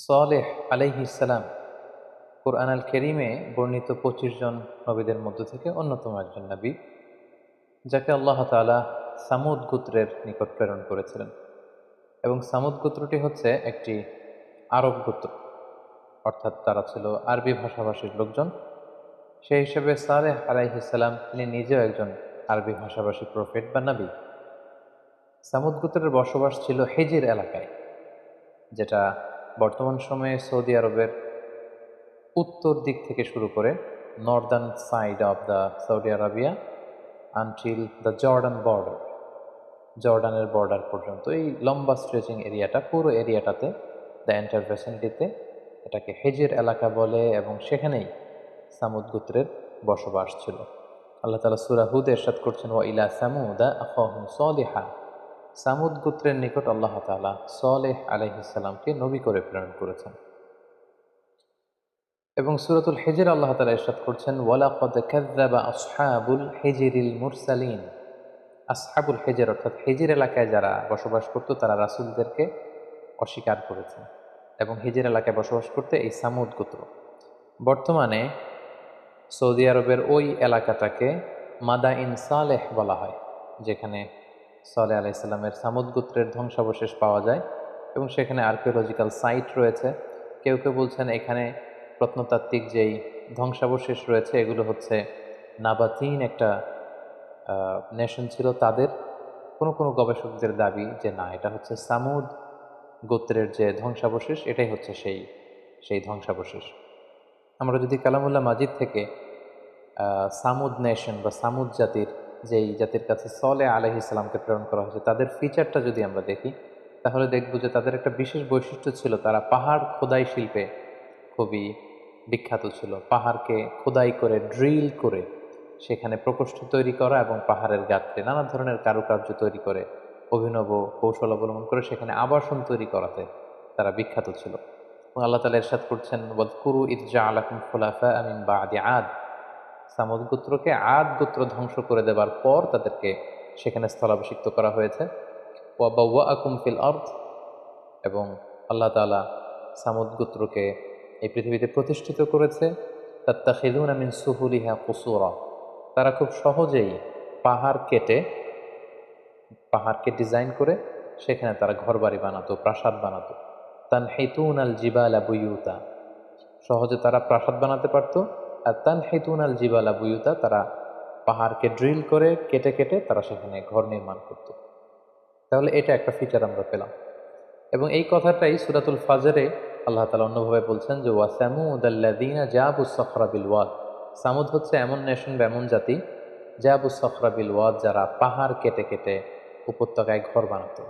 সালেহ আলাইহিস সালাম কুরআন আল কারীমে বর্ণিত ২৫ জন নবীদের মধ্য থেকে অন্যতম একজন নবী, যাকে আল্লাহ তাআলা সামুদ গোত্রের নিকট প্রেরণ করেছিলেন। এবং সামুদ গোত্রটি হচ্ছে একটি আরব গোত্র, অর্থাৎ তারা ছিল আরবি ভাষাভাষীর লোকজন। সেই হিসেবে সালেহ আলাইহিস সালাম তিনি নিজেও একজন আরবি ভাষাভাষী প্রফেট বা নবী। সামুদ গোত্রের বসবাস ছিল হিজির এলাকায়, যেটা বর্তমান সময়ে সৌদি আরবের উত্তর দিক থেকে শুরু করে Northern side of the Saudi Arabia until the Jordan border, জর্ডানের বর্ডার পর্যন্ত এই লম্বা স্ট্রেচিং এরিয়াটা, পুরো এরিয়াটাতে, দ্য এন্টার ভেসিনিটিতে এটাকে হেজের এলাকা বলে, এবং সেখানেই সামুদ গোত্রের বসবাস ছিল। আল্লাহ তাআলা সূরা হুদ ইরশাদ করছেন, ওয়া ইলা সামুদা আখাহুম সালিহা, সামুদ গোত্রের নিকট আল্লাহ তাআলা সালেহ আলাইহিস সালামকে নবী করে প্রেরণ করেছেন। এবং সূরাতুল হিজর আল্লাহ তাআলা ইরশাদ করছেন, ওয়ালাকাদ কাযযাবা আসহাবুল হিজরিল মুরসালিন, আসহাবুল হিজর অর্থাৎ হিজর এলাকায় যারা বসবাস করত তারা রাসূলদেরকে অস্বীকার করেছে। এবং হিজর এলাকায় বসবাস করতে এই সামুদ গোত্র। বর্তমানে সৌদি আরবের ওই এলাকাটাকে মাদাইন সালেহ বলা হয়, যেখানে সালেহ আলাইহিস সালামের সামুদ গোত্রের ধ্বংসাবশেষ পাওয়া যায় এবং সেখানে আর্কিওলজিক্যাল সাইট রয়েছে। কেউ কেউ বলছেন এখানে প্রত্নতাত্ত্বিক যেই ধ্বংসাবশেষ রয়েছে এগুলো হচ্ছে নাবাতিন একটা নেশন ছিল তাদের। কোনো কোনো গবেষকদের দাবি যে না, এটা হচ্ছে সামুদ গোত্রের যে ধ্বংসাবশেষ, এটাই হচ্ছে সেই সেই ধ্বংসাবশেষ। আমরা যদি কালামুল্লাহ মাজিদ থেকে সামুদ নেশন বা সামুদ জাতির, যেই জাতির কাছে সালেহ আলাইহিস সালামকে প্রেরণ করা হয়েছে, তাদের ফিচারটা যদি আমরা দেখি তাহলে দেখব যে তাদের একটা বিশেষ বৈশিষ্ট্য ছিল, তারা পাহাড় খোদাই শিল্পে খুবই বিখ্যাত ছিল। পাহাড়কে খোদাই করে, ড্রিল করে সেখানে প্রকোষ্ঠ তৈরি করা এবং পাহাড়ের গাত্রে নানা ধরনের কারুকার্য তৈরি করে, অভিনব কৌশল অবলম্বন করে সেখানে আবাসন তৈরি করাতে তারা বিখ্যাত ছিল। এবং আল্লাহ তাআলা ইরশাদ করছেন, ওয়াযকুরু ইয জাআলাকুম খুলাফা মিন বা'দি আদ, সামুদ গোত্রকে আদ গোত্র ধ্বংস করে দেবার পর তাদেরকে সেখানে স্থলাভিষিক্ত করা হয়েছে। ওয়া বাওয়াআকুম ফিল আরদ, এবং আল্লাহ তাআলা সামুদ গোত্রকে এই পৃথিবীতে প্রতিষ্ঠিত করেছে। তাত্তাখিযুনা মিন সুহুলিহা কুসুরা, তারা খুব সহজেই পাহাড়কে ডিজাইন করে সেখানে তারা ঘরবাড়ি বানাতো, প্রাসাদ বানাতো। তানহিতুনাল জিবালা বুয়ুতা, সহজে তারা প্রাসাদ বানাতে পারতো। আর তানহিতুনাল জিবালা বুয়ুতা, তারা পাহাড়কে ড্রিল করে কেটে কেটে তারা সেখানে ঘর নির্মাণ করত। তাহলে এটা একটা ফিচার আমরা পেলাম। এবং এই কথাটাই সূরাতুল ফাজরে আল্লাহ তাআলা অন্যভাবে বলছেন যে ওয়া সামুদাল্লাযীনা জাবুস সখরা বিল ওয়াদ, সামুদ হচ্ছে এমন নেশন বা এমন জাতি, জাবুস সখরা বিল ওয়াদ, যারা পাহাড় কেটে কেটে উপত্যকায় ঘর বানাতো।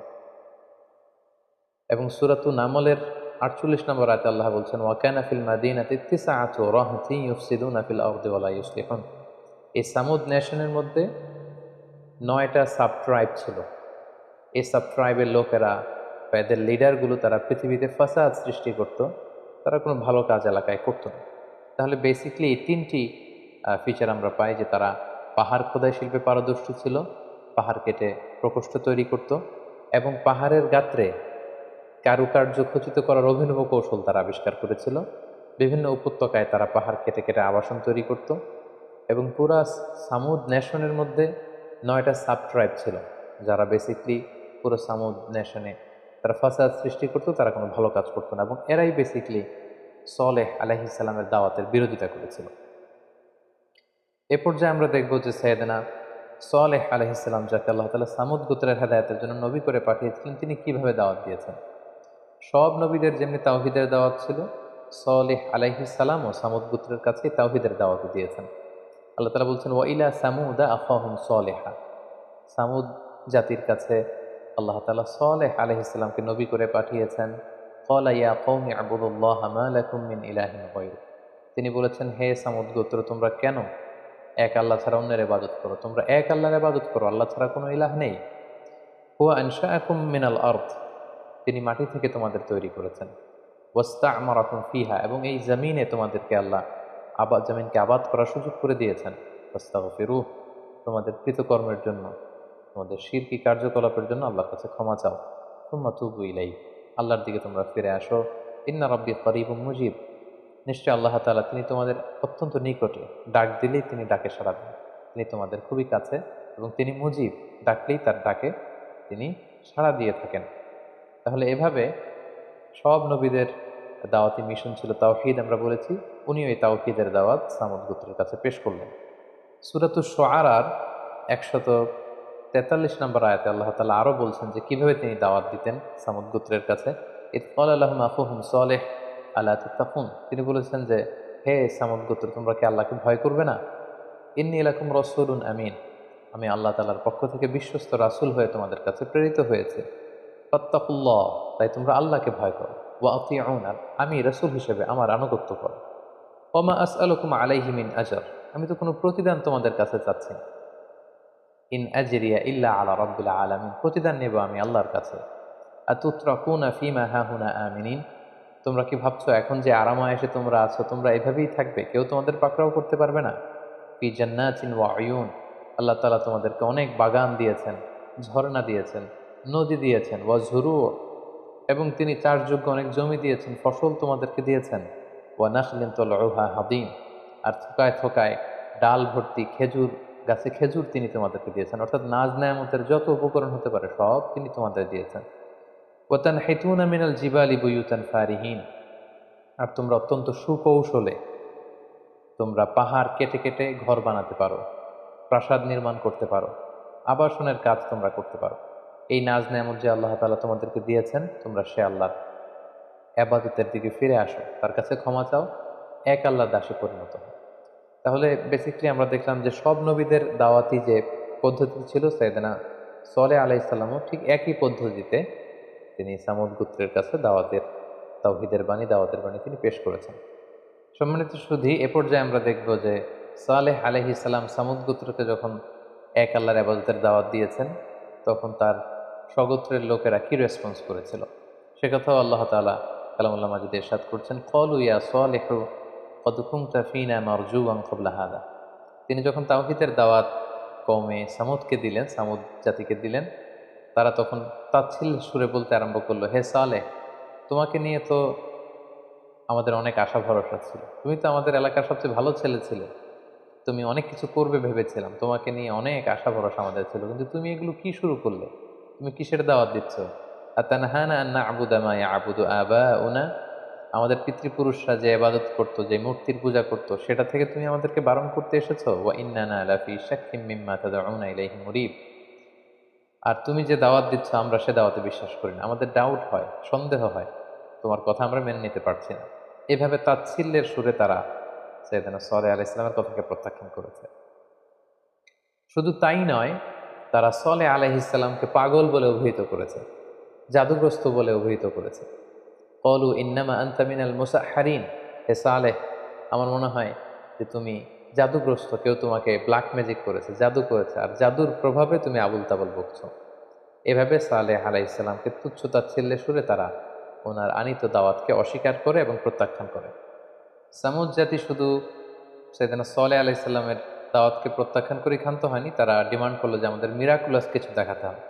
এবং সূরাতুন নামলের ৪৮ নম্বর আয়াতে আল্লাহ বলছেন, ওয়া কানা ফিল মাদিনাতি তিসআতু রাহতিন ইউফসিদুনা ফিল আরদি ওয়া লা ইউসলিহুন, এই সামুদ নেশনের মধ্যে ৯টা সাব ট্রাইব ছিল। এই সাব ট্রাইবের লোকেরা বা এদের লিডারগুলো তারা পৃথিবীতে ফাসাদ সৃষ্টি করত, তারা কোনো ভালো কাজ এলাকায় করতো না। তাহলে বেসিকলি এই ৩টি ফিচার আমরা পাই, যে তারা পাহাড় খোদাই শিল্পে পারদর্শী ছিল, পাহাড় কেটে প্রকোষ্ঠ তৈরি করত, এবং পাহাড়ের গাত্রে কারুকার্য খচিত করার অভিনব কৌশল তারা আবিষ্কার করেছিল। বিভিন্ন উপত্যকায় তারা পাহাড় কেটে কেটে আবাসন তৈরি করত। এবং পুরা সামুদ নেশনের মধ্যে ৯টা সাব ট্রাইব ছিল, যারা বেসিকলি পুরো সামুদ নেশনে তারা ফাসাদ সৃষ্টি করতো, তারা কোনো ভালো কাজ করতো না, এবং এরাই বেসিকলি সালেহ আলাইহিস সালামের দাওয়াতের বিরোধিতা করেছিল। এ পর্যায়ে আমরা দেখব যে সাইয়েদনা সালেহ আলাইহিস সালাম, যাকে আল্লাহ তাআলা সামুদ গোত্রের হেদায়েতের জন্য নবী করে পাঠিয়েছিলেন, তিনি কিভাবে দাওয়াত দিয়েছেন। সব নবীদের যেমনি তাওহীদের দাওয়াত ছিল, সালেহ আলাইহিস সালাম ও সামুদ গোত্রের কাছে তাওহীদের দাওয়াত দিয়েছেন। আল্লাহ তাআলা বলছেন, ওয়া ইলা সামুদা আখাহুম সালেহা, সামুদ জাতির কাছে আল্লাহ তাআলা সালেহ আলাইহিস সালামকে নবী করে পাঠিয়েছেন। ক্বালা ইয়া কওমি আবুদুল্লাহ মা লাকুম মিন ইলাহিন গায়রু, তিনি বলেছেন, হে সামুদ গোত্র, তোমরা কেন এক আল্লাহ ছাড়া অন্যের ইবাদত করো? তোমরা এক আল্লাহর ইবাদত করো, আল্লাহ ছাড়া কোনো ইলাহ নেই। হুয়া আনশাআকুম মিনাল আরদ, তিনি মাটি থেকে তোমাদের তৈরি করেছেন। ওয়াস্তা'মারাকুম ফিহা, এবং এই জমিনে তোমাদেরকে আল্লাহ জমিনকে আবাদ করার সুযোগ করে দিয়েছেন। ফাস্তাগফিরুহ, তোমাদের কৃতকর্মের জন্য, তোমাদের শিরকি কার্যকলাপের জন্য আল্লাহর কাছে ক্ষমা চাও। সুম্মা তুবু ইলাইহি, আল্লাহর দিকে তোমরা ফিরে আসো, ইন্না রাব্বি করিবুম মুজিব, নিশ্চয় আল্লাহ তাআলা তিনি তোমাদের অত্যন্ত নিকটে, ডাক দিলেই তিনি ডাকে সাড়া দেন, তিনি তোমাদের খুবই কাছে এবং তিনি মুজিব, ডাকলেই তার ডাকে তিনি সাড়া দিয়ে থাকেন। তাহলে এভাবে সব নবীদের দাওয়াতি মিশন ছিল তাওহীদ, আমরা বলেছি। উনিও এই তাওহীদের দাওয়াত সামুদ গোত্রের কাছে পেশ করলেন। সূরাতুশ শুআরার 143 নম্বর আয়াতে আল্লাহ তাআলা আরো বলছেন যে কিভাবে তিনি দাওয়াত দিতেন সামুদ গোত্রের কাছে। ইয ক্বালা লাহুম আখুহুম সালেহ আলা তাত্তাকুন, তিনি বলেছেন যে হে সামুদ গোত্র, তোমরা কি আল্লাহকে ভয় করবে না? ইন্নী লাকুম রাসূলুন আমিন, আমি আল্লাহ তাআলার পক্ষ থেকে বিশ্বস্ত রাসূল হয়ে তোমাদের কাছে প্রেরিত হয়েছে। ফাত্তাকুল্লাহ, তাই তোমরা আল্লাহকে ভয় করো। ওয়া আতিউন, আর আমি রাসূল হিসেবে আমার আনুগত্য করো। ওয়া মা আসআলুকুম আলাইহি মিন আজর, আমি তো কোনো প্রতিদান তোমাদের কাছে চাচ্ছি না। ইন আজরিয়া ইল্লা আলা রাব্বিল আলামিন, প্রতিদান নেব আমি আল্লাহর কাছে। আতুতরাকুনা ফীমা হাহুনা আমিনিন, তোমরা কি ভাবছো এখন যে আরামায়েশে তোমরা আছো তোমরা এভাবেই থাকবে, কেউ তোমাদের পাকড়াও করতে পারবে না? ফি জান্নাতিন ওয়া উয়ুন, আল্লাহ তাআলা তোমাদেরকে অনেক বাগান দিয়েছেন, ঝর্ণা দিয়েছেন, নদী দিয়েছেন। ওয়া ঝুরু, এবং তিনি চাষযোগ্য অনেক জমি দিয়েছেন, ফসল তোমাদেরকে দিয়েছেন। ওয়া নাখলিন তালউহা হাদিম, আর থোকায় থোকায় ডাল ভর্তি খেজুর গাছে খেজুর তিনি তোমাদেরকে দিয়েছেন। অর্থাৎ নাজ নেয়ামতের যত উপকরণ হতে পারে সব তিনি তোমাদের দিয়েছেন। ওয়া তানহিতুনা মিনাল জিবালি বুয়ুতান ফারিহিন, আর তোমরা অত্যন্ত সুকৌশলে তোমরা পাহাড় কেটে কেটে ঘর বানাতে পারো, প্রাসাদ নির্মাণ করতে পারো, আবাসনের কাজ তোমরা করতে পারো। এই নাজ নেয়ামত যে আল্লাহ তাআলা তোমাদেরকে দিয়েছেন, তোমরা সে আল্লাহর ইবাদতের দিকে ফিরে আসো, তার কাছে ক্ষমা চাও, এক আল্লাহর দাসে পরিণত হও। তাহলে বেসিক্যালি আমরা দেখলাম যে সব নবীদের দাওয়াতি যে পদ্ধতি ছিল, সাইয়েদনা সালেহ আলাইহিস সালামও ঠিক একই পদ্ধতিতে তিনি সামুদ গোত্রের কাছে তাওহীদের বাণী, দাওয়াতের বাণী তিনি পেশ করেছেন। সম্মানিত সুধী, এ পর্যায়ে আমরা দেখব যে সালেহ আলাইহিস সালাম সামুদ গোত্রকে যখন এক আল্লাহর ইবাদতের দাওয়াত দিয়েছেন, তখন তার স্বগোত্রের লোকেরা কি রেসপন্স করেছিল সে কথাও আল্লাহ তাআলা কালামুল্লাহ মাজিদে ইরশাদ করছেন। ক্বালু ইয়া সালিহু ক্বাদ কুনতা ফীনা মারজুওয়ান ক্বাবলা হাযা, তিনি যখন তাওহীদের দাওয়াত কওমে সামুদকে দিলেন, সামুদ জাতিকে দিলেন, তারা তখন তাচ্ছিল্যের সুরে বলতে আরম্ভ করলো, হে সালেহ, তোমাকে নিয়ে তো আমাদের অনেক আশা ভরসা ছিল, তুমি তো আমাদের এলাকার সবচেয়ে ভালো ছেলে ছিলে, তুমি অনেক কিছু করবে ভেবেছিলাম, তোমাকে নিয়ে অনেক আশা ভরসা আমাদের ছিল, কিন্তু তুমি এগুলো কি শুরু করলে? তুমি কিসের দাওয়াত দিচ্ছ? আতানহানা আন না'বুদা মা ইয়া'বুদু আবাউনা, আমাদের পিতৃপুরুষরা যে ইবাদত করতো, যে মূর্তির পূজা করতো, সেটা থেকে তুমি আমাদেরকে বারণ করতে এসেছো। ওয়া ইন্নানা লাফি শাক্কিম মিম্মা তাদউনা ইলাইহি মুরিব, আর তুমি যে দাওয়াত দিচ্ছ আমরা সে দাওয়াতে বিশ্বাস করি না, আমাদের ডাউট হয়, সন্দেহ হয়, তোমার কথা আমরা মেনে নিতে পারছি না। এভাবে তাচ্ছিল্যের সুরে তারা সাইয়েদনা সালেহ আলাইহিস সালামের কথাকে প্রত্যাখ্যান করেছে। শুধু তাই নয়, তারা সালেহ আলাইহিস সালামকে পাগল বলে অভিহিত করেছে, জাদুগ্রস্ত বলে অভিহিত করেছে। ক্বালু ইন্নামা আনতা মিনাল মুসাহহারিন, হে সালেহ, আমার মনে হয় যে তুমি জাদুগ্রস্ত, কেউ তোমাকে ব্ল্যাক ম্যাজিক করেছে, জাদু করেছে, আর জাদুর প্রভাবে তুমি আবুল তাবুল বকছো। এভাবে সালেহ আলাইহিস সালামকে তুচ্ছ তাচ্ছিল্যের সুরে তারা ওনার আনিত দাওয়াতকে অস্বীকার করে এবং প্রত্যাখ্যান করে। সামুদ জাতি শুধু সাইয়েদনা সালেহ আলাইহিস সালামের দাওয়াতকে প্রত্যাখ্যান করে ক্ষান্ত হয়নি, তারা ডিমান্ড করলো যে আমাদের মিরাকুলাস কিছু দেখাতে হবে,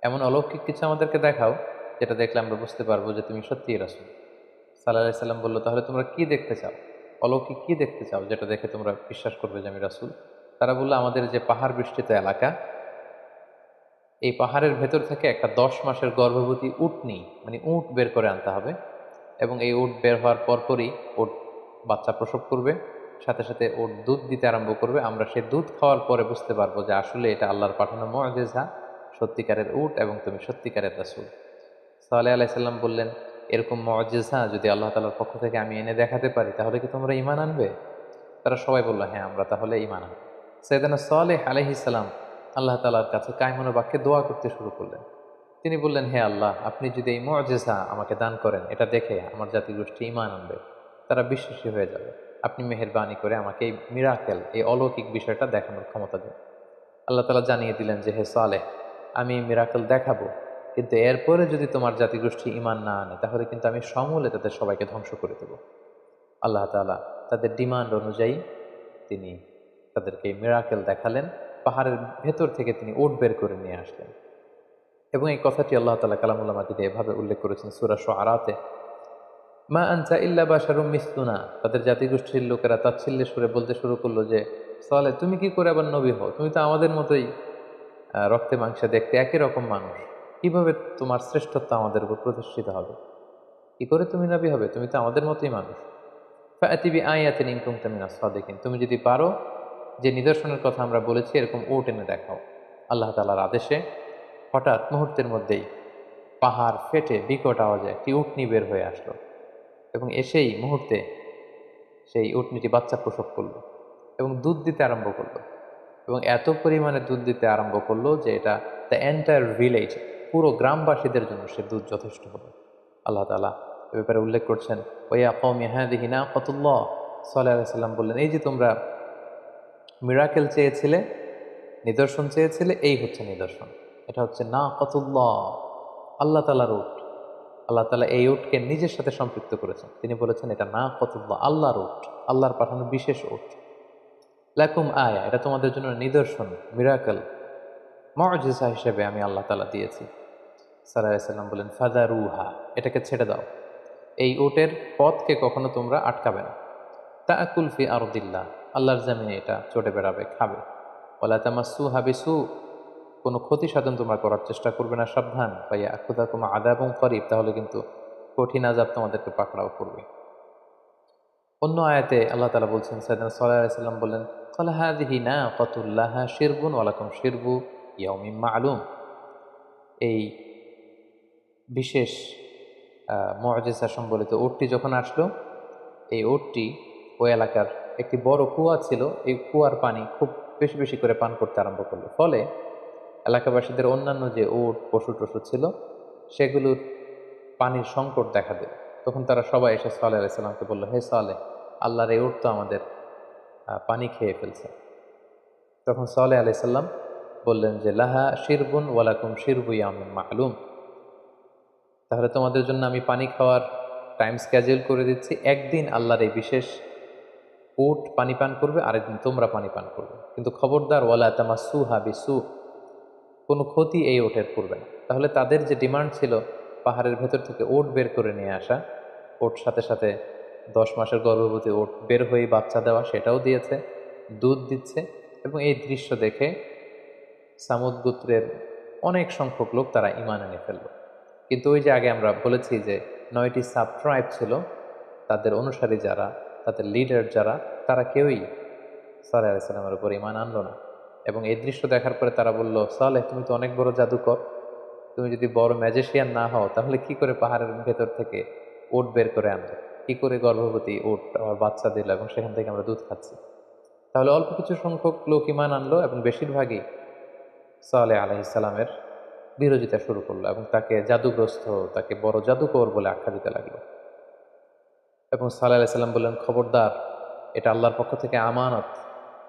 এমন অলৌকিক কিছু আমাদেরকে দেখাও যেটা দেখলে আমরা বুঝতে পারবো যে তুমি সত্যিই রাসূল। সাল্লাল্লাহু আলাইহি সাল্লাম বলল, তাহলে তোমরা কি দেখতে চাও? অলৌকিক কি দেখতে চাও যেটা দেখে তোমরা বিশ্বাস করবে যে আমি রাসূল? তারা বলল, আমাদের যে পাহাড় বেষ্টিত এলাকা, এই পাহাড়ের ভেতর থেকে একটা 10 মাসের গর্ভবতী উটনি, মানে উট বের করে আনতে হবে, এবং এই উট বের হওয়ার পরপরই উট বাচ্চা প্রসব করবে, সাথে সাথে উট দুধ দিতে আরম্ভ করবে। আমরা সেই দুধ খাওয়ার পরে বুঝতে পারবো যে আসলে এটা আল্লাহর পাঠানো মুআজিজা, সত্যিকারের উট, এবং তুমি সত্যিকারের রাসূল। সালেহ আলাইহিস সালাম বললেন, এরকম মুআজিজা যদি আল্লাহ তাআলার পক্ষ থেকে আমি এনে দেখাতে পারি তাহলে কি তোমরা ঈমান আনবে? তারা সবাই বলল, হ্যাঁ, আমরা তাহলে ঈমান আনব। সাইয়েদনা সালেহ আলাইহিস সালাম আল্লাহ তাআলার কাছে কায়মনো বাক্যে দোয়া করতে শুরু করলেন। তিনি বললেন, হে আল্লাহ, আপনি যদি এই মুআজিজা আমাকে দান করেন, এটা দেখে আমার জাতিগোষ্ঠী ঈমান আনবে, তারা বিশ্বাসী হয়ে যাবে। আপনি মেহেরবানি করে আমাকে এই মিরাকেল, এই অলৌকিক বিষয়টা দেখানোর ক্ষমতা দিন। আল্লাহ তাআলা জানিয়ে দিলেন যে, হে সালেহ, আমি এই মিরাকেল দেখাবো, কিন্তু এরপরে যদি তোমার জাতিগোষ্ঠী ঈমান না আনে তাহলে কিন্তু আমি সমূলে তাদের সবাইকে ধ্বংস করে দেব। আল্লাহ তাআলা তাদের ডিমান্ড অনুযায়ী তিনি তাদেরকে এই মিরাকেল দেখালেন। পাহাড়ের ভেতর থেকে তিনি উট বের করে নিয়ে আসলেন। এবং এই কথাটি আল্লাহ তাআলা কালামুল্লাহ মাজিদে এভাবে উল্লেখ করেছেন সূরা শুআরাতে, মা আনতা ইল্লা বাশারুম মিসলুনা, তাদের জাতিগোষ্ঠীর লোকেরা তাচ্ছিল্যের সুরে বলতে শুরু করলো যে সালেহ তুমি কি করে আবার নবী হও, তুমি তো আমাদের মতোই রক্তে মাংসে দেখতে একই রকম মানুষ, কিভাবে তোমার শ্রেষ্ঠত্ব আমাদের উপর প্রতিষ্ঠিত হবে, কি করে তুমি নবী হবে, তুমি তো আমাদের মতোই মানুষ। ফাআতি বিআয়াতিন ইন কুনতা মিনাস সাদিকিন, তুমি যদি পারো যে নিদর্শনের কথা আমরা বলেছি এরকম উট এনে দেখাও। আল্লাহ তাআলার আদেশে হঠাৎ মুহূর্তের মধ্যেই পাহাড় ফেটে বিকট আওয়াজে একটি উটনি বের হয়ে আসলো এবং এসেই মুহূর্তে সেই উটনিটি বাচ্চা প্রসব করলো এবং দুধ দিতে আরম্ভ করলো এবং এত পরিমাণে দুধ দিতে আরম্ভ করলো যে এটা দ্য এন্টায়ার ভিলেজ, পুরো গ্রামবাসীদের জন্য সে দুধ যথেষ্ট হলো। আল্লাহ তাআলা এ ব্যাপারে উল্লেখ করছেন, ওয়া কওমি হাযিহি নাকাতুল্লাহ, সাল্লাল্লাহু আলাইহি সাল্লাম বললেন এই যে তোমরা মিরাকেল চেয়েছিলে, নিদর্শন চেয়েছিলে, এই হচ্ছে নিদর্শন, এটা হচ্ছে নাকাতুল্লাহ, আল্লাহ তাআলার উট। আল্লাহ তাআলা এই উটকে নিজের সাথে সম্পৃক্ত করেছেন, তিনি বলেছেন এটা নাকাতুল্লাহ, আল্লাহর উট, আল্লাহর পাঠানো বিশেষ উট। লাকুম আয়া, এটা তোমাদের জন্য নিদর্শন, মিরাকেল, মুআজিজা হিসেবে আমি আল্লাহ তাআলা দিয়েছি। সাল্লাল্লাহু আলাইহি সাল্লাম বলেন ফাদারুহা, এটাকে ছেড়ে দাও, এই উটের পথকে কখনো তোমরা আটকাবে না। তাআকুল ফি আরদিল্লাহ, আল্লাহর জমিনে এটা চটে বেড়াবে, খাবে। ওয়ালা তামাসসুহা বিসু, কোনো ক্ষতি সাধন তোমরা করার চেষ্টা করবে না, সাবধান। ফায়াখুযাকুম আযাবুন করিব, তাহলে কিন্তু কঠিন আযাব তোমাদেরকে পাকড়াও করবে। অন্য আয়াতে আল্লাহ তাআলা বলছেন, সাইয়েদনা সাল্লাল্লাহু আলাইহি সাল্লাম বললেন ক্বালা হাযিহি নাকাতুল লাহা শিরবুন ওয়া লাকুম শিরবু ইয়াউমিন মা'লুম, এই বিশেষ মুআজিজা সম্বলিত উটটি যখন আসলো, এই উটটি ওই এলাকার একটি বড় কুয়া ছিল, এই কুয়ার পানি খুব বেশি বেশি করে পান করতে আরম্ভ করলো। ফলে এলাকাবাসীদের অন্যান্য যে উট পশু টশু ছিল সেগুলোর পানির সংকট দেখা দেয়। তখন তারা সবাই এসে সালেহ আলাইসাল্লামকে বললো, হে সালেহ, আল্লাহর এই উট তো আমাদের পানি খেয়ে ফেলছে। তখন সালেহ আলাইসাল্লাম বললেন যে লাহা শিরবুন ওয়ালাকুম শিরবু ইয়াউমিন মা'লুম, তাহলে তোমাদের জন্য আমি পানি খাওয়ার টাইম স্কেজুল করে দিচ্ছি, একদিন আল্লাহর এই বিশেষ উট পানি পান করবে, আরেকদিন তোমরা পানি পান করবে, কিন্তু খবরদার ওয়ালা তামাসসুহা বিসু, কোনো ক্ষতি এই ওটের করবে না। তাহলে তাদের যে ডিমান্ড ছিল পাহাড়ের ভেতর থেকে ওট বের করে নিয়ে আসা, ওট সাথে সাথে 10 মাসের গর্ভবতী ওট বের হয়ে বাচ্চা দেওয়া, সেটাও দিয়েছে, দুধ দিচ্ছে। এবং এই দৃশ্য দেখে সামুদ গোত্রের অনেক সংখ্যক লোক তারা ঈমান এনে ফেলল। কিন্তু ওই যে আগে আমরা বলেছি যে 9টি সাব ট্রাইব ছিল, তাদের অনুসারী যারা, তাদের লিডার যারা, তারা কেউই সালেহ আলাইহিস সালামের উপর ঈমান আনলো না। এবং এই দৃশ্য দেখার পরে তারা বলল, সালেহ তুমি তো অনেক বড় জাদুকর, তুমি যদি বড় ম্যাজিশিয়ান না হও তাহলে কি করে পাহাড়ের ভেতর থেকে ওট বের করে আনলো, কি করে গর্ভবতী ওট আমার বাচ্চা দিল এবং সেখান থেকে আমরা দুধ খাচ্ছি। তাহলে অল্প কিছু সংখ্যক লোক ঈমান আনলো এবং বেশিরভাগই সালেহ আলাইহিস সালামের বিরোধিতা শুরু করলো এবং তাকে জাদুগ্রস্ত, তাকে বড় জাদুকর বলে আখ্যা দিতে লাগলো। এবং সাল্লাল্লাহু আলাইহি সাল্লাম বললেন, খবরদার, এটা আল্লাহর পক্ষ থেকে আমানত,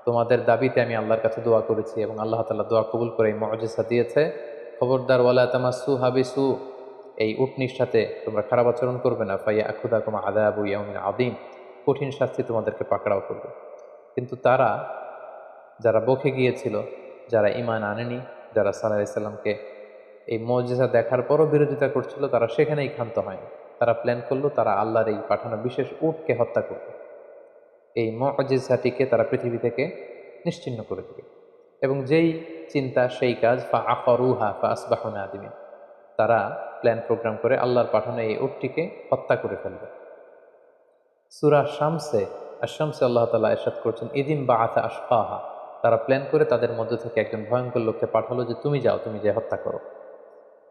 তোমাদের দাবিতে আমি আল্লাহর কাছে দোয়া করেছি এবং আল্লাহ তাআলা দোয়া কবুল করে এই মুআজিজা দিয়েছে। খবরদার, ওয়ালা তামাসসুহা বিসু, এই উটনির সাথে তোমরা খারাপ আচরণ করবে না। ফায়াখুযাকুম আযাবু ইয়াউমিন আযীম, কঠিন শাস্তি তোমাদেরকে পাকড়াও করবে। কিন্তু তারা, যারা বকে গিয়েছিল, যারা ঈমান আনেনি, যারা সাল্লাল্লাহু আলাইহি সাল্লামকে এই মুআজিজা দেখার পরও বিরোধিতা করছিল, তারা সেখানেই ক্ষান্ত হয়নি। তারা প্ল্যান করলো তারা আল্লাহর এই পাঠানো বিশেষ উটকে হত্যা করবে, এই মুআজিজাটিকে তারা পৃথিবী থেকে নিশ্চিহ্ন করে দেবে। এবং যেই চিন্তা সেই কাজ, ফাআকারুহা ফাআসবাহু নাদিমিন, তারা প্ল্যান প্রোগ্রাম করে আল্লাহর পাঠানো এই উটটিকে হত্যা করে ফেলবে। সূরা শামসে আশ-শামসে আল্লাহ তাআলা ইরশাদ করছেন, ইদিম বাআসা আশকাহা, তারা প্ল্যান করে তাদের মধ্য থেকে একজন ভয়ঙ্কর লোককে পাঠালো যে তুমি যাও, তুমি যে হত্যা করো।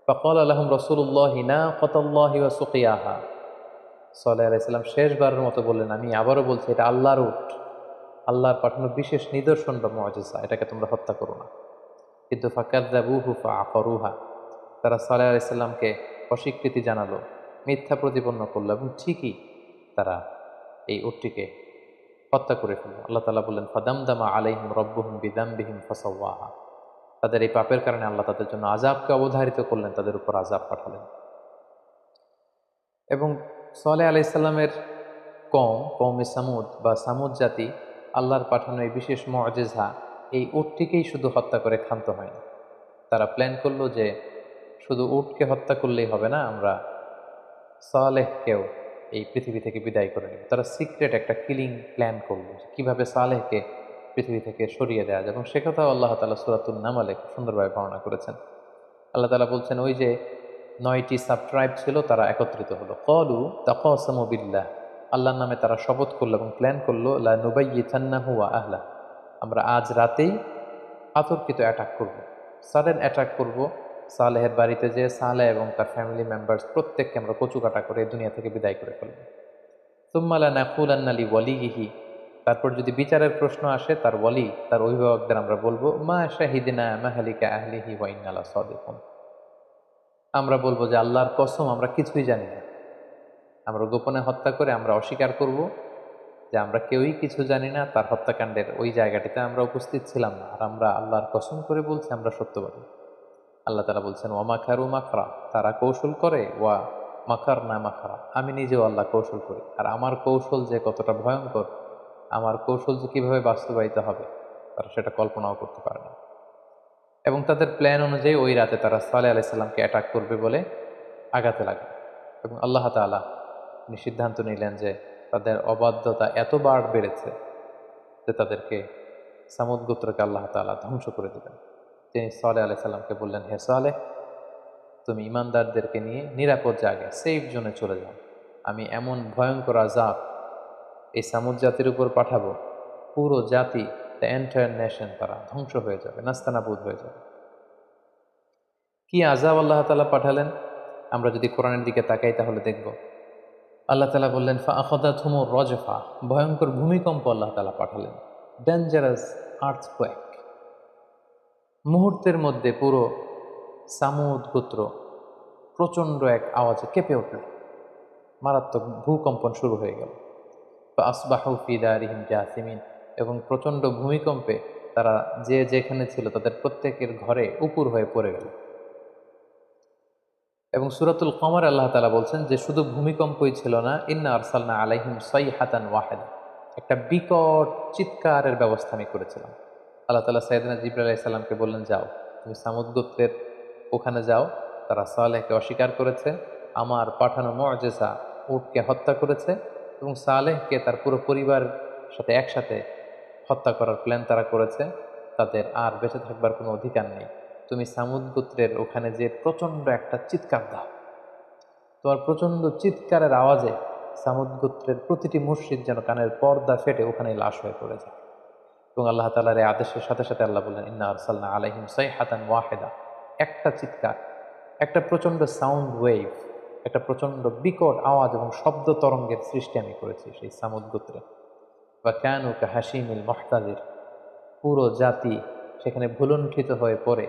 ফাকালা লাহুম রাসূলুল্লাহি নাকাতাল্লাহি ওয়া সুকিয়াহা, সাল্লাল্লাহু আলাইহি সাল্লাম শেষবারের মতো বললেন, আমি আবারও বলছি এটা আল্লাহর উট, আল্লাহর পাঠানো বিশেষ নিদর্শন বা মুআজিজা, এটাকে তোমরা হত্যা করো না। কিন্তু ফাকাযযাবুহু ফাআকারুহা, তারা সাল্লাল্লাহু আলাইহি সাল্লামকে অস্বীকৃতি জানালো, মিথ্যা প্রতিপন্ন করলো এবং ঠিকই তারা এই উটটিকে হত্যা করে ফেলল। আল্লাহ তাআলা বললেন, ফাদামদামা আলাইহিম রাব্বুহুম বিযামবিহিম ফাসাওয়াহা, তাদের এই পাপের কারণে আল্লাহ তাদের জন্য আযাবকে অবধারিত করলেন, তাদের উপর আযাব পাঠালেন। এবং সালেহ আলাইহিস সালামের কওমে সামুদ বা সামুদ জাতি আল্লাহর পাঠানো এই বিশেষ মুআজিজা, এই উটটিকেই শুধু হত্যা করে ক্ষান্ত হয়নি। তারা প্ল্যান করলো যে শুধু উটকে হত্যা করলেই হবে না, আমরা সালেহকেও এই পৃথিবী থেকে বিদায় করে নেবে। তারা সিক্রেট একটা কিলিং প্ল্যান করলো কিভাবে সালেহকে পৃথিবী থেকে সরিয়ে দেওয়া যায়, এবং সে কথাও আল্লাহ তাআলা সূরাতুন নামলে খুব সুন্দরভাবে বর্ণনা করেছেন। আল্লাহ তাআলা বলছেন, ওই যে 9টি সাব ট্রাইব ছিল তারা একত্রিত হলো। ক্বালু তাকাসামু বিল্লাহ, আল্লাহর নামে তারা শপথ করলো এবং প্ল্যান করলো, লা নুবাইয়িতান্নাহু ওয়া আহলা, আমরা আজ রাতেই আতর্কিত অ্যাটাক করব, সাডেন অ্যাটাক করব সালেহের বাড়িতে, যে সালেহ এবং তার ফ্যামিলি মেম্বার্স প্রত্যেককে আমরা কচুকাটা করে এই দুনিয়া থেকে বিদায় করে ফেলব। সুম্মা লানাকুলান্না লিওয়ালিহি, তারপর যদি বিচারের প্রশ্ন আসে তার ওয়ালি, তার অভিভাবকদের আমরা বলবো, মা শাহিদনা মাহালিকা আহলিহি ওয়া ইন্না লাসাদিকুন, আমরা বলবো যে আল্লাহর কসম আমরা কিছুই জানি না, আমরা গোপনে হত্যা করে আমরা অস্বীকার করব যে আমরা কেউই কিছু জানি না, তার হত্যাকাণ্ডের ওই জায়গাটিতে আমরা উপস্থিত ছিলাম না, আর আমরা আল্লাহর কসম করে বলছি আমরা সত্যবাদী। আল্লাহ তাআলা বলছেন, ওয়া মাকারু মাকরা, তারা কৌশল করে, ওয়া মাকারনা মাকরা, আমি নিজেও আল্লাহ কৌশল করি, আর আমার কৌশল যে কতটা ভয়ঙ্কর, আমার কৌশল যে কিভাবে বাস্তবায়িত হবে তারা সেটা কল্পনাও করতে পারে না। এবং তাদের প্ল্যান অনুযায়ী ওই রাতে তারা সালেহ আলাইহিস সালামকে অ্যাটাক করবে বলে আগাতে লাগবে। এবং আল্লাহ তাআলা সিদ্ধান্ত নিলেন যে তাদের অবাধ্যতা এতবার বেড়েছে যে তাদেরকে সামুদ গোত্রকে আল্লাহ তাআলা ধ্বংস করে দেবেন। তিনি সালেহ আলাইহিস সালামকে বললেন, হে সালেহ, তুমি ইমানদারদেরকে নিয়ে নিরাপদ জায়গায় সেফ জোনে চলে যাও, আমি এমন ভয়ঙ্কর আযাব এই সামুদ জাতির উপর পাঠাবো, পুরো জাতি, দ্য এন্টায়ার নেশন, তারা ধ্বংস হয়ে যাবে, নাস্তানাবুদ হয়ে যাবে। কি আযাব আল্লাহ তাআলা পাঠালেন আমরা যদি কোরআনের দিকে তাকাই তাহলে দেখব। আল্লাহ তাআলা বললেন, ফাআখাযাতহুমুর রাজফা, ভয়ঙ্কর ভূমিকম্প আল্লাহ তাআলা পাঠালেন, ডেঞ্জারাস আর্থকোয়েক, মুহূর্তের মধ্যে পুরো সামুদ গোত্র প্রচণ্ড এক আওয়াজে কেঁপে উঠল, মারাত্মক ভূকম্পন শুরু হয়ে গেল। ফাআসবাহু ফি দারিহিম জাসিমিন, এবং প্রচণ্ড ভূমিকম্পে তারা যে যেখানে ছিল তাদের প্রত্যেকের ঘরে উপুর হয়ে পড়ে গেল। এবং সূরাতুল কমর আল্লাহ তাআলা বলছেন যে শুধু ভূমিকম্পই ছিল না, ইন্না আরসালনা আলাইহিম সাইহাতান ওয়াহিদা, একটা বিকট চিৎকারের ব্যবস্থা আমি করেছিলাম। আল্লাহ তাআলা সাইয়েদনা জিবরাইল আলাইহিস সালামকে বললেন, যাও তুমি সামুদ গোত্রের ওখানে যাও, তারা সালেহকে অস্বীকার করেছে, আমার পাঠানো মুআজিজা উটকে হত্যা করেছে, এবং সালেহকে তার পুরো পরিবারের সাথে একসাথে হত্যা করার প্ল্যান তারা করেছে, তাদের আর বেঁচে থাকবার কোনো অধিকার নেই। তুমি সামুদ গোত্রের ওখানে যে প্রচণ্ড একটা চিৎকার দাও, তোমার প্রচণ্ড চিৎকারের আওয়াজে সামুদ গোত্রের প্রতিটি মুশরিক যেন কানের পর্দা ফেটে ওখানে লাশ হয়ে পড়ে যায়। এবং আল্লাহ তাআলার এই আদেশের সাথে সাথে আল্লাহ বললেন, ইন্না আরসালনা আলাইহিম সাইহাতান ওয়াহিদা, একটা চিৎকার, একটা প্রচণ্ড সাউন্ড ওয়েভ, একটা প্রচণ্ড বিকট আওয়াজ এবং শব্দ তরঙ্গের সৃষ্টি আমি করেছি সেই সামুদ গোত্রে। বা কানু কাহাশিমিল মুহতাদির, পুরো জাতি সেখানে ভুলুণ্ঠিত হয়ে পড়ে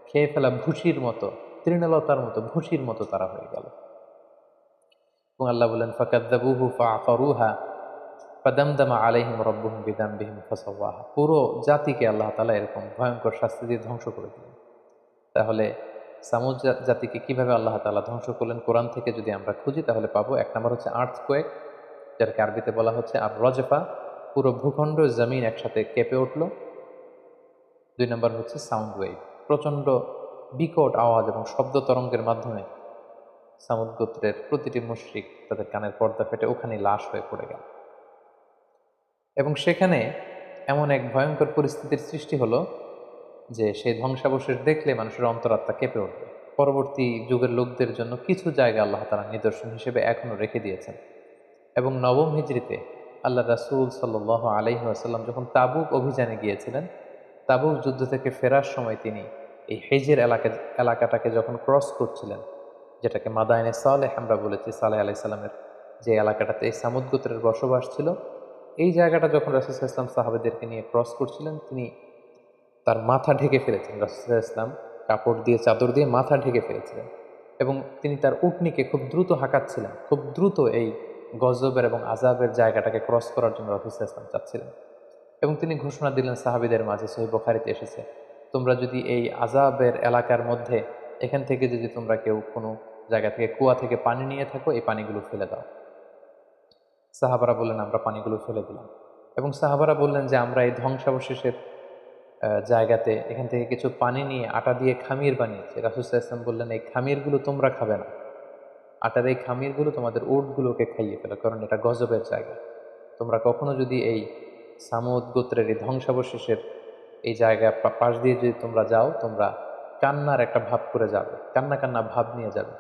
খেয়ে ফেলা ভুসির মতো, তৃণলতার মতো ভুসির মতো তারা হয়ে গেল। এবং আল্লাহ বলেন, ফাকাযযাবুহু ফাআকারুহা ফাদামদামা আলাইহিম রাব্বুহুম বিযামবিহিম ফাসাওয়াহা, পুরো জাতিকে আল্লাহ তাআলা এরকম ভয়ঙ্কর শাস্তি দিয়ে ধ্বংস করে দিলেন। তাহলে সামুদ জাতিকে কিভাবে আল্লাহ তাআলা ধ্বংস করলেন কোরআন থেকে যদি আমরা খুঁজি তাহলে পাবো। এক নম্বর হচ্ছে আর্থকোয়েক, যাকে আরবিতে বলা হচ্ছে আর রজফা, পুরো ভূখণ্ড জমিন একসাথে কেঁপে উঠল। 2 নম্বর হচ্ছে সাউন্ড ওয়েভ, প্রচণ্ড বিকট আওয়াজ এবং শব্দ তরঙ্গের মাধ্যমে সামুদ গোত্রের প্রতিটি মুশরিক তাদের কানের পর্দা ফেটে ওখানে লাশ হয়ে পড়ে গেল। এবং সেখানে এমন এক ভয়ঙ্কর পরিস্থিতির সৃষ্টি হলো যে সেই ধ্বংসাবশেষ দেখলে মানুষের অন্তরাত্মা কেঁপে উঠবে। পরবর্তী যুগের লোকদের জন্য কিছু জায়গা আল্লাহ তাআলা নিদর্শন হিসেবে এখনো রেখে দিয়েছেন। এবং নবম হিজরিতে আল্লাহ রাসূল সাল্লাল্লাহু আলাইহি ওয়াসাল্লাম যখন তাবুক অভিযানে গিয়েছিলেন, তাবুক যুদ্ধ থেকে ফেরার সময় তিনি এই হিজর এলাকাটাকে যখন ক্রস করছিলেন, যেটাকে মাদায়েনে সালেহ আমরা বলেছি, সালেহ আলাইহিস সালামের যে এলাকাটাতে এই সামুদ গোত্রের বসবাস ছিল, এই জায়গাটা যখন রাসূল সাল্লাল্লাহু আলাইহি ওয়াসাল্লাম সাহাবাদেরকে নিয়ে ক্রস করছিলেন, তিনি তার মাথা ঢেকে ফেলেছেন। রাসূল সাল্লাল্লাহু আলাইহি ওয়াসাল্লাম কাপড় দিয়ে, চাদর দিয়ে মাথা ঢেকে ফেলেছিলেন, এবং তিনি তার উটনীকে খুব দ্রুত হাঁকাচ্ছিলেন, খুব দ্রুত এই গজবের এবং আযাবের জায়গাটাকে ক্রস করার জন্য রাসূল সাল্লাল্লাহু আলাইহি ওয়াসাল্লাম চাচ্ছিলেন। এবং তিনি ঘোষণা দিলেন সাহাবীদের মাঝে, সহিহ বুখারীতে এসেছে, তোমরা যদি এই আযাবের এলাকার মধ্যে এখান থেকে যদি তোমরা কেউ কোনো জায়গা থেকে কুয়া থেকে পানি নিয়ে থাকো, এই পানিগুলো ফেলে দাও। সাহাবারা বললেন, আমরা পানিগুলো ফেলে দিলাম। এবং সাহাবারা বললেন যে আমরা এই ধ্বংসাবশেষের জায়গাতে এখান থেকে কিছু পানি নিয়ে আটা দিয়ে খামির বানিয়েছি। রাসূল সাল্লাল্লাহু আলাইহি ওয়াসাল্লাম বললেন, এই খামিরগুলো তোমরা খাবে না, আটার এই খামিরগুলো তোমাদের উটগুলোকে খাইয়ে ফেলো, কারণ এটা গজবের জায়গা। তোমরা কখনো যদি এই সামুদ গোত্রের এই ধ্বংসাবশেষের এই জায়গা পাশ দিয়ে যদি তোমরা যাও, তোমরা কান্নার একটা ভাব করে যাবে, কান্না কান্না ভাব নিয়ে যাবে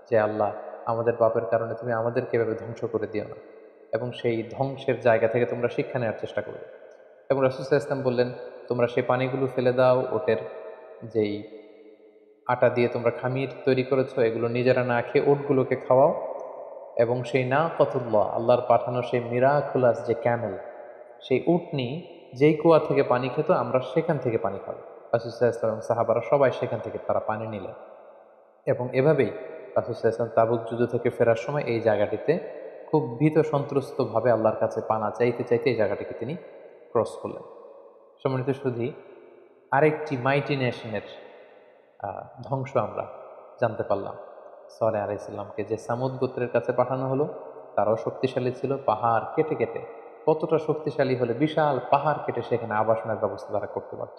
যে আল্লাহ, আমাদের পাপের কারণে তুমি আমাদেরকে এভাবে ধ্বংস করে দিও না। এবং সেই ধ্বংসের জায়গা থেকে তোমরা শিক্ষা নেওয়ার চেষ্টা করবে। এবং রাসূল সাল্লাল্লাহু আলাইহি ওয়াসাল্লাম বললেন, তোমরা সেই পানিগুলো ফেলে দাও, ওটের যেই আটা দিয়ে তোমরা খামির তৈরি করেছো এগুলো নিজেরা না খেয়ে উটগুলোকে খাওয়াও। এবং সেই না কতুল্লাহ, আল্লাহর পাঠানো সেই মিরাকুলাস যে ক্যামেল, সেই উটনি যেই কুয়া থেকে পানি খেত, আমরা সেখান থেকে পানি খাবো। রাসূল সাল্লাল্লাহু আলাইহি ওয়াসাল্লাম সাহাবারা সবাই সেখান থেকে তারা পানি নিলেন। এবং এভাবেই রাসূল সাল্লাল্লাহু আলাইহি ওয়াসাল্লাম তাবুক যুদ্ধ থেকে ফেরার সময় এই জায়গাটিতে খুব ভীত সন্ত্রস্তভাবে আল্লাহর কাছে পানা চাইতে চাইতে এই জায়গাটিকে তিনি ক্রস করলেন। সম্মানিত সুধী, আরেকটি মাইটি নেশনের ধ্বংস আমরা জানতে পারলাম। সালেহ আলাইহিস সালামকে যে সামুদ গোত্রের কাছে পাঠানো হলো, তারাও শক্তিশালী ছিল। পাহাড় কেটে কেটে, কতটা শক্তিশালী হলে বিশাল পাহাড় কেটে সেখানে আবাসনের ব্যবস্থা তারা করতে পারত।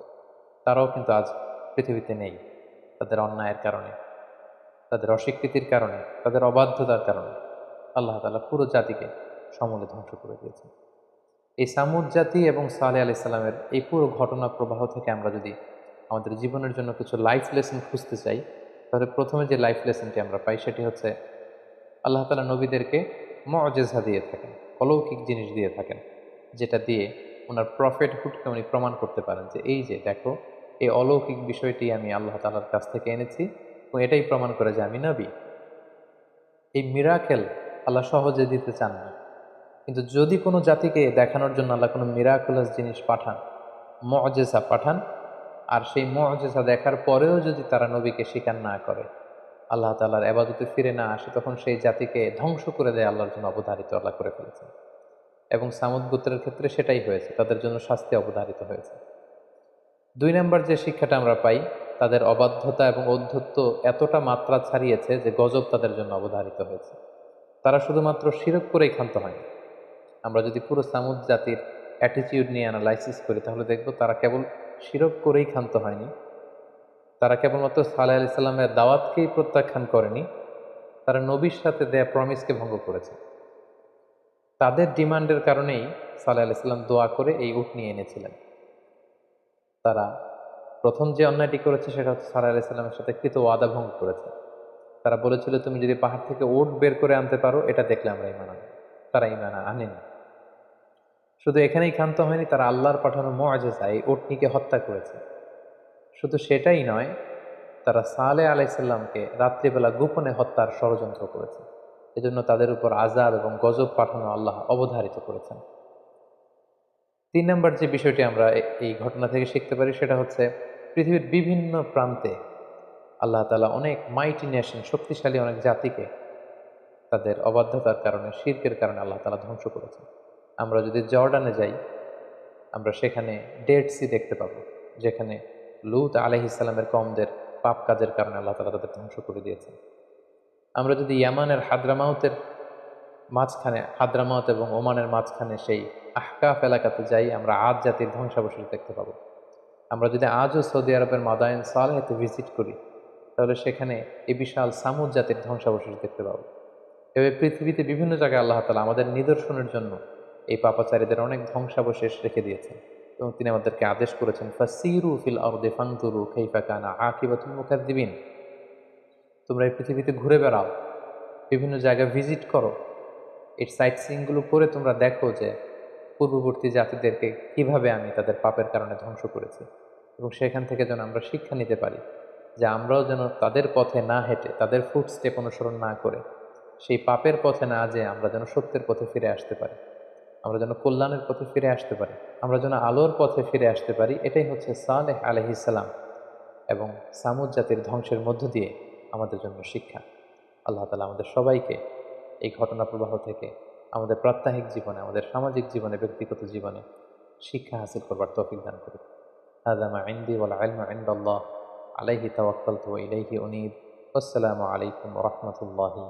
তারাও কিন্তু আজ পৃথিবীতে নেই, তাদের অন্যায়ের কারণে, তাদের অস্বীকৃতির কারণে, তাদের অবাধ্যতার কারণে আল্লাহ তাআলা পুরো জাতিকে সমূলে ধ্বংস করে দিয়েছেন। এই সামুদ জাতি এবং সালেহ আলাইহিস সালামের এই পুরো ঘটনা প্রবাহ থেকে আমরা যদি আমাদের জীবনের জন্য কিছু লাইফ লেসন খুঁজতে চাই, তাহলে প্রথমে যে লাইফ লেসনটি আমরা পাই সেটি হচ্ছে, আল্লাহ তাআলা নবীদেরকে মুআজিজা দিয়ে থাকেন, অলৌকিক জিনিস দিয়ে থাকেন, যেটা দিয়ে ওনার প্রফেটহুডকে উনি প্রমাণ করতে পারেন যে এই যে দেখো, এই অলৌকিক বিষয়টি আমি আল্লাহ তাআলার কাছ থেকে এনেছি এবং এটাই প্রমাণ করে যে আমি নবী। এই মিরাকেল আল্লাহ সহজে দিতে চান না, কিন্তু যদি কোনো জাতিকে দেখানোর জন্য আল্লাহ কোনো মিরাকুলাস জিনিস পাঠান, মুআজিজা পাঠান, আর সেই মুআজিজা দেখার পরেও যদি তারা নবীকে স্বীকার না করে, আল্লাহ তাআলার ইবাদতে ফিরে না আসে, তখন সেই জাতিকে ধ্বংস করে দেয় আল্লাহর জন্য অবধারিত আল্লাহ করে ফেলেছেন। এবং সামুদ গোত্রের ক্ষেত্রে সেটাই হয়েছে, তাদের জন্য শাস্তি অবধারিত হয়েছে। ২ নম্বর যে শিক্ষাটা আমরা পাই, তাদের অবাধ্যতা এবং ঔদ্ধত্য এতটা মাত্রা ছাড়িয়েছে যে গজব তাদের জন্য অবধারিত হয়েছে। তারা শুধুমাত্র শিরক করেই ক্ষান্ত হয়নি। আমরা যদি পুরো সামুদ জাতির অ্যাটিটিউড নিয়ে অ্যানালাইসিস করি, তাহলে দেখব তারা কেবল শিরক করেই ক্ষান্ত হয়নি, তারা কেবলমাত্র সালেহ আলাইহিস সালামের দাওয়াতকেই প্রত্যাখ্যান করেনি, তারা নবীর সাথে দেয়া প্রমিসকে ভঙ্গ করেছে। তাদের ডিমান্ডের কারণেই সালেহ আলাইহিস সালাম দোয়া করে এই উট নিয়ে এনেছিলেন। তারা প্রথম যে অন্যায়টি করেছে সেটা হচ্ছে সালেহ আলাইহিস সালামের সাথে কৃত ওয়াদা ভঙ্গ করেছে। তারা বলেছিল, তুমি যদি পাহাড় থেকে উট বের করে আনতে পারো, এটা দেখলে আমরা ঈমান আনব। তারা ঈমান আনেনি। শুধু এখানেই ক্ষান্ত হয়নি, তারা আল্লাহর পাঠানো মুআজিজা এই উটনিকে হত্যা করেছে। শুধু সেটাই নয়, তারা সালেহ আলাইহিস সালামকে রাত্রিবেলা গোপনে হত্যার ষড়যন্ত্র করেছে। এজন্য তাদের উপর আযাব এবং গজব পাঠানো আল্লাহ অবধারিত করেছেন। ৩ নম্বর যে বিষয়টি আমরা এই ঘটনা থেকে শিখতে পারি সেটা হচ্ছে, পৃথিবীর বিভিন্ন প্রান্তে আল্লাহ তাআলা অনেক মাইটি নেশন, শক্তিশালী অনেক জাতিকে তাদের অবাধ্যতার কারণে, শিরকের কারণে আল্লাহ তাআলা ধ্বংস করেছেন। আমরা যদি জর্ডানে যাই, আমরা সেখানে ডেড সি দেখতে পাবো, যেখানে লূত আলাইহিস সালামের কওমদের পাপ কাজের কারণে আল্লাহ তাআলা তাদের ধ্বংস করে দিয়েছেন। আমরা যদি ইয়ামানের হাদ্রামাউতের মাঝখানে, হাদ্রামাউত এবং ওমানের মাঝখানে সেই আহকাফ এলাকাতে যাই, আমরা আদ জাতির ধ্বংসাবশেষ দেখতে পাবো। আমরা যদি আজও সৌদি আরবের মাদায়েন সালেহতে ভিজিট করি, তাহলে সেখানে এই বিশাল সামুদ জাতির ধ্বংসাবশেষ দেখতে পাবো। এভাবে পৃথিবীতে বিভিন্ন জায়গায় আল্লাহ তাআলা আমাদের নিদর্শনের জন্য এই পাপাচারীদের অনেক ধ্বংসাবশেষ রেখে দিয়েছেন এবং তিনি আমাদেরকে আদেশ করেছেন, ফাসিরু ফিল আরদি ফানজুরু কাইফা কানা আকিবাতুল মুকাজ্জিবিন। তোমরা এই পৃথিবীতে ঘুরে বেড়াও, বিভিন্ন জায়গায় ভিজিট করো, এই সাইট সিইংগুলো করে তোমরা দেখো যে পূর্ববর্তী জাতিদেরকে কিভাবে আমি তাদের পাপের কারণে ধ্বংস করেছি, এবং সেখান থেকে যেন আমরা শিক্ষা নিতে পারি যে আমরাও যেন তাদের পথে না হেঁটে, তাদের ফুটস্টেপ অনুসরণ না করে, সেই পাপের পথে না যেয়ে আমরা যেন সত্যের পথে ফিরে আসতে পারি, আমরা যেন কল্যাণের পথে ফিরে আসতে পারি, আমরা যেন আলোর পথে ফিরে আসতে পারি। এটাই হচ্ছে সালেহ আলাইহিস সালাম এবং সামুদ জাতির ধ্বংসের মধ্য দিয়ে আমাদের জন্য শিক্ষা। আল্লাহ তাআলা আমাদের সবাইকে এই ঘটনা প্রবাহ থেকে আমাদের প্রাত্যহিক জীবনে, আমাদের সামাজিক জীবনে, ব্যক্তিগত জীবনে শিক্ষা হাসিল করবার তৌফিক দান করুন। হাযা মা ইনদি ওয়াল ইলমু ইনদাল্লাহ আলাইহি তাওয়াক্কালতু ওয়া ইলাইহি উনীব। আসসালামু আলাইকুম ওয়া রাহমাতুল্লাহি